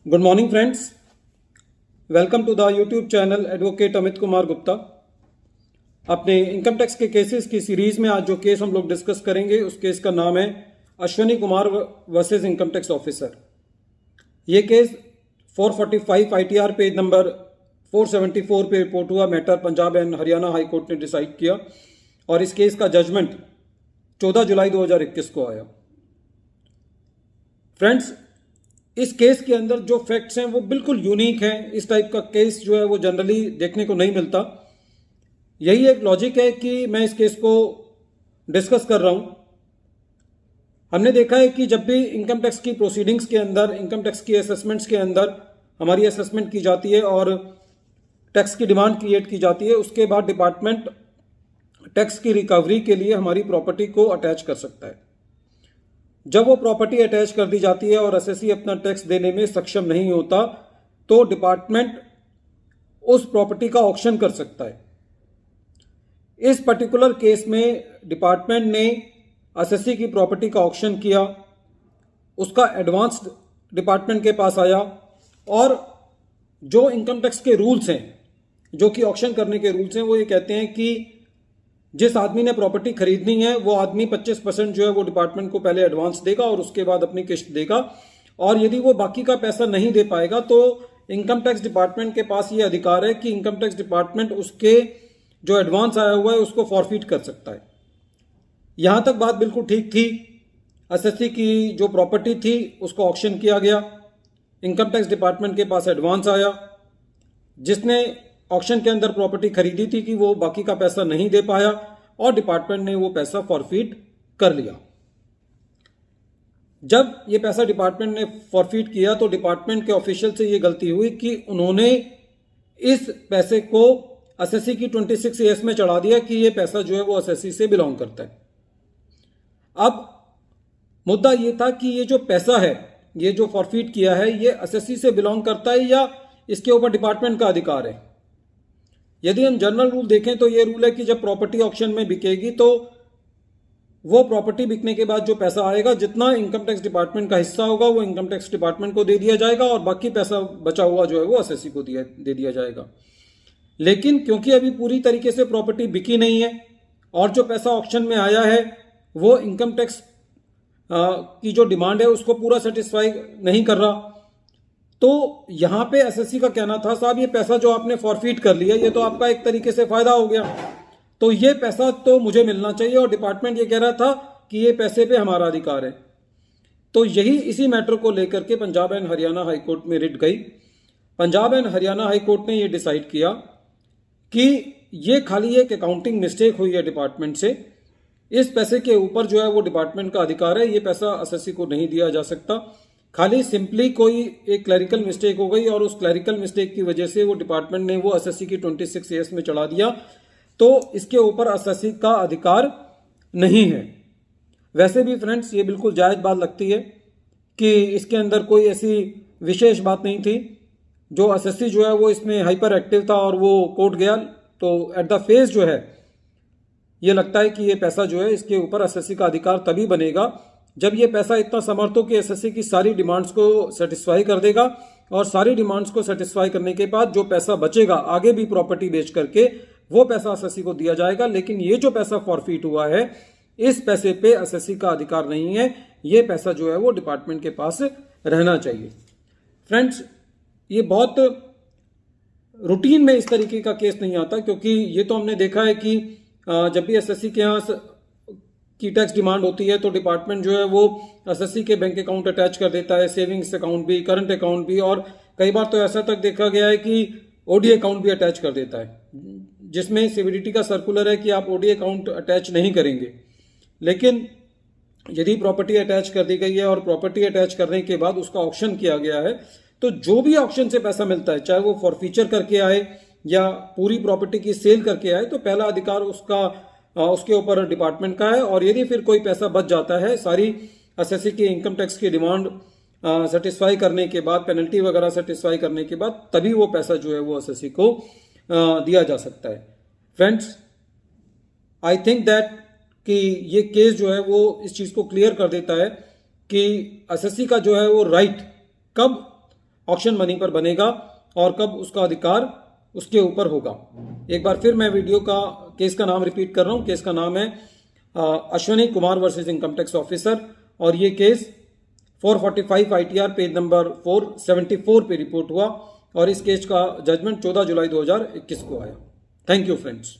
Good morning friends, welcome to the YouTube channel advocate Amit Kumar Gupta. अपने income tax के cases की series में आज जो केस हम लोग डिस्कस करेंगे उस केस का नाम है Ashwini Kumar versus income tax officer. ये केस 445 ITR पेज नंबर 474 पे रिपोर्ट हुआ। Matter Punjab and Haryana high court ने डिसाइड किया और इस केस का जजमेंट 14 जुलाई 2021 को आया। फ्रेंड्स, इस केस के अंदर जो फैक्ट्स हैं वो बिल्कुल यूनिक हैं। इस टाइप का केस जो है वो जनरली देखने को नहीं मिलता। यही एक लॉजिक है कि मैं इस केस को डिस्कस कर रहा हूं। हमने देखा है कि जब भी इनकम टैक्स की प्रोसीडिंग्स के अंदर, इनकम टैक्स की असेसमेंट्स के अंदर हमारी असेसमेंट की जाती है और टैक्स की डिमांड क्रिएट की जाती है, उसके बाद डिपार्टमेंट टैक्स की रिकवरी के लिए हमारी प्रॉपर्टी को अटैच कर सकता है। जब वो प्रॉपर्टी अटैच कर दी जाती है और एसएससी अपना टैक्स देने में सक्षम नहीं होता तो डिपार्टमेंट उस प्रॉपर्टी का ऑक्शन कर सकता है। इस पर्टिकुलर केस में डिपार्टमेंट ने एसएससी की प्रॉपर्टी का ऑक्शन किया, उसका एडवांस डिपार्टमेंट के पास आया और जो इनकम टैक्स के रूल्स हैं, जो कि ऑक्शन करने के रूल्स हैं, वो ये कहते हैं कि जिस आदमी ने प्रॉपर्टी खरीदनी है वो आदमी 25% जो है वो डिपार्टमेंट को पहले एडवांस देगा और उसके बाद अपनी किस्त देगा। और यदि वो बाकी का पैसा नहीं दे पाएगा तो इनकम टैक्स डिपार्टमेंट के पास ये अधिकार है कि इनकम टैक्स डिपार्टमेंट उसके जो एडवांस आया हुआ है उसको फॉरफिट कर सकता है। यहां तक बात बिल्कुल ठीक थी। एसएससी की जो प्रॉपर्टी थी उसको ऑक्शन किया गया, इनकम टैक्स डिपार्टमेंट के पास एडवांस आया। जिसने ऑक्शन के अंदर प्रॉपर्टी खरीदी थी कि वो बाकी का पैसा नहीं दे पाया और डिपार्टमेंट ने वो पैसा फॉरफिट कर लिया। जब ये पैसा डिपार्टमेंट ने फॉरफिट किया तो डिपार्टमेंट के ऑफिशियल से ये गलती हुई कि उन्होंने इस पैसे को एसएससी की 26AS में चढ़ा दिया कि ये पैसा जो है वो एसएससी से बिलोंग करता है। अब मुद्दा ये था कि ये जो पैसा है, ये जो फॉरफिट किया है, ये एसएससी से बिलोंग करता है या इसके ऊपर डिपार्टमेंट का अधिकार है। यदि हम जनरल रूल देखें तो ये रूल है कि जब प्रॉपर्टी ऑक्शन में बिकेगी तो वो प्रॉपर्टी बिकने के बाद जो पैसा आएगा, जितना इनकम टैक्स डिपार्टमेंट का हिस्सा होगा वो इनकम टैक्स डिपार्टमेंट को दे दिया जाएगा और बाकी पैसा बचा हुआ जो है वो एसएससी को दे दिया जाएगा। लेकिन क्योंकि अभी पूरी तरीके से प्रॉपर्टी बिकी नहीं है और जो पैसा ऑक्शन में आया है वो इनकम टैक्स की जो डिमांड है उसको पूरा सेटिस्फाई नहीं कर रहा, तो यहां पे एसएससी का कहना था, साहब ये पैसा जो आपने फॉरफिट कर लिया ये तो आपका एक तरीके से फायदा हो गया, तो ये पैसा तो मुझे मिलना चाहिए। और डिपार्टमेंट ये कह रहा था कि ये पैसे पे हमारा अधिकार है। तो यही इसी मैटर को लेकर के Punjab and Haryana high court में रिट गई। Punjab and Haryana high court ने ये डिसाइड किया कि ये खाली एक अकाउंटिंग मिस्टेक हुई है डिपार्टमेंट से। इस पैसे के ऊपर जो है वो डिपार्टमेंट का अधिकार है, ये पैसा एसएससी को नहीं दिया जा सकता। खाली सिंपली कोई एक क्लैरिकल मिस्टेक हो गई और उस क्लैरिकल मिस्टेक की वजह से वो डिपार्टमेंट ने वो एसएससी की 26AS में चढ़ा दिया, तो इसके ऊपर एसएससी का अधिकार नहीं है। वैसे भी फ्रेंड्स ये बिल्कुल जायज बात लगती है कि इसके अंदर कोई ऐसी विशेष बात नहीं थी। जो एसएससी जो है वो इसमें हाइपर एक्टिव था और वो कोर्ट गया, तो एट द फेस जो है ये लगता है कि ये पैसा जो है इसके ऊपर एसएससी का अधिकार तभी बनेगा जब ये पैसा इतना समर्थ हो कि एसएससी की सारी डिमांड्स को सेटिस्फाई कर देगा और सारी डिमांड्स को सेटिस्फाई करने के बाद जो पैसा बचेगा आगे भी प्रॉपर्टी बेच करके वो पैसा एसएससी को दिया जाएगा। लेकिन ये जो पैसा फॉरफिट हुआ है इस पैसे पे एसएससी का अधिकार नहीं है, ये पैसा जो है वो डिपार्टमेंट के पास रहना चाहिए। फ्रेंड्स, ये बहुत रूटीन में इस तरीके का केस नहीं आता, क्योंकि ये तो हमने देखा है कि जब भी एसएससी के यहाँ की टैक्स डिमांड होती है तो डिपार्टमेंट जो है वो एसएससी के बैंक अकाउंट अटैच कर देता है, सेविंग्स अकाउंट भी, करंट अकाउंट भी, और कई बार तो ऐसा तक देखा गया है कि ओडी अकाउंट भी अटैच कर देता है, जिसमें सीबीडीटी का सर्कुलर है कि आप ओडी अकाउंट अटैच नहीं करेंगे। लेकिन यदि प्रॉपर्टी अटैच कर दी गई है और प्रॉपर्टी अटैच करने के बाद उसका ऑक्शन किया गया है तो जो भी ऑक्शन से पैसा मिलता है, चाहे वो फॉरफीचर करके आए या पूरी प्रॉपर्टी की सेल करके आए, तो पहला अधिकार उसके ऊपर डिपार्टमेंट का है। और यदि फिर कोई पैसा बच जाता है सारी एसएससी की इनकम टैक्स की डिमांड सेटिस्फाई करने के बाद, पेनल्टी वगैरह सेटिस्फाई करने के बाद, तभी वो पैसा जो है वो एसएससी को दिया जा सकता है। फ्रेंड्स, आई थिंक दैट कि ये केस जो है वो इस चीज को क्लियर कर देता है कि एसएससी का जो है वो राइट कब ऑक्शन मनी पर बनेगा और कब उसका अधिकार उसके ऊपर होगा। एक बार फिर मैं वीडियो का केस का नाम रिपीट कर रहा हूं। केस का नाम है Ashwani Kumar versus income tax officer और ये केस 445 ITR पेज नंबर 474 पे रिपोर्ट हुआ और इस केस का जजमेंट 14 जुलाई 2021 को आया। Thank you friends.